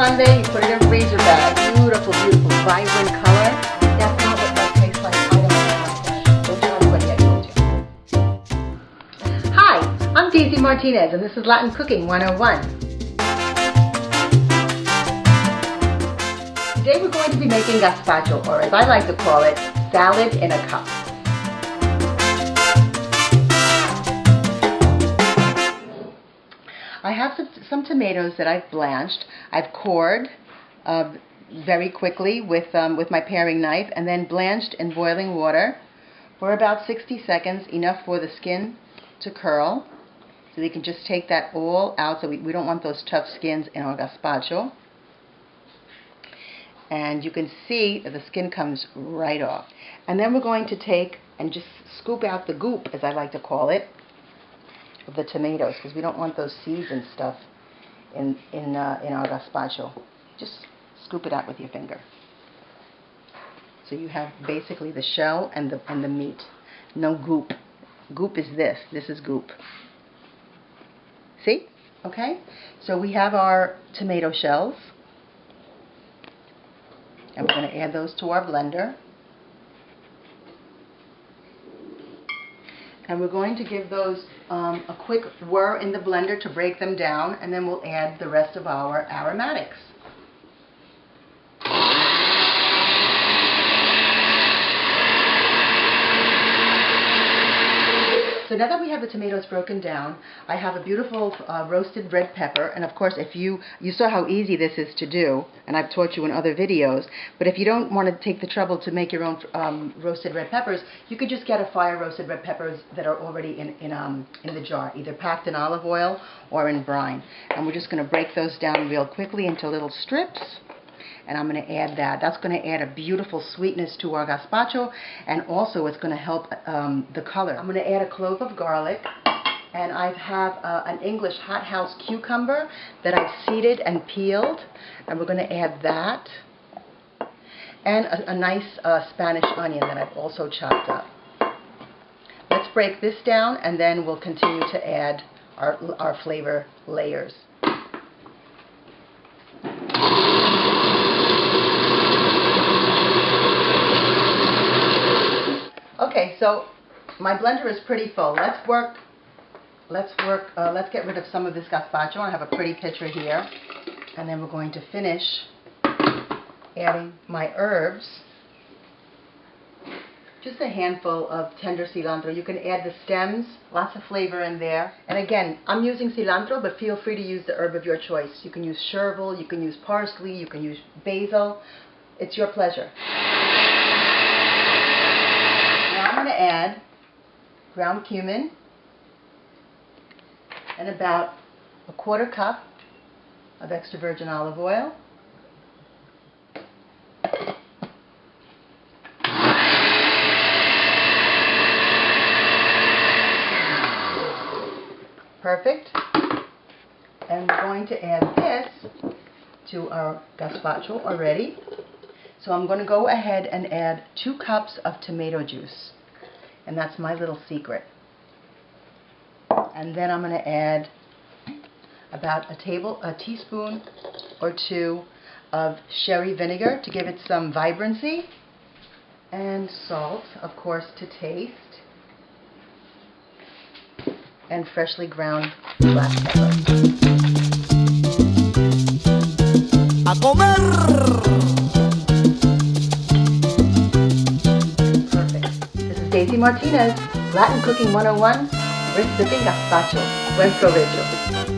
Sunday, you put it in a freezer bag. Beautiful, beautiful, vibrant color. That's not what that tastes like. I don't know. Don't tell anybody I told you. Hi, I'm Daisy Martinez, and this is Latin Cooking 101. Today we're going to be making gazpacho, or as I like to call it, salad in a cup. I have some tomatoes that I've blanched. I've cored very quickly with my paring knife, and then blanched in boiling water for about 60 seconds, enough for the skin to curl. So we can just take that all out, so we don't want those tough skins in our gazpacho. And you can see that the skin comes right off. And then we're going to take and just scoop out the goop, as I like to call it, of the tomatoes, because we don't want those seeds and stuff in our gazpacho. Just scoop it out with your finger. So you have basically the shell and the meat. No goop. Goop is this. This is goop. See? Okay? So we have our tomato shells. And we're going to add those to our blender. And we're going to give those a quick whir in the blender to break them down, and then we'll add the rest of our aromatics. So now that we have the tomatoes broken down, I have a beautiful roasted red pepper. And of course, if you saw how easy this is to do, and I've taught you in other videos, but if you don't want to take the trouble to make your own roasted red peppers, you could just get a fire roasted red peppers that are already in the jar, either packed in olive oil or in brine. And we're just going to break those down real quickly into little strips. And I'm going to add that. That's going to add a beautiful sweetness to our gazpacho, and also it's going to help the color. I'm going to add a clove of garlic, and I have an English hothouse cucumber that I've seeded and peeled, and we're going to add that, and a nice Spanish onion that I've also chopped up. Let's break this down, and then we'll continue to add our flavor layers. Okay, so my blender is pretty full. Let's get rid of some of this gazpacho. I have a pretty picture here. And then we're going to finish adding my herbs. Just a handful of tender cilantro. You can add the stems, lots of flavor in there. And again, I'm using cilantro, but feel free to use the herb of your choice. You can use chervil, you can use parsley, you can use basil. It's your pleasure. I'm going to add ground cumin and about a quarter cup of extra virgin olive oil. Perfect. And we're going to add this to our gazpacho already. So I'm going to go ahead and add 2 cups of tomato juice. And that's my little secret. And then I'm going to add about a teaspoon or 2 of sherry vinegar to give it some vibrancy. And salt, of course, to taste. And freshly ground black pepper. A comer! Daisy Martinez, Latin Cooking 101, Rick Sipping Gazpacho. Buen provecho.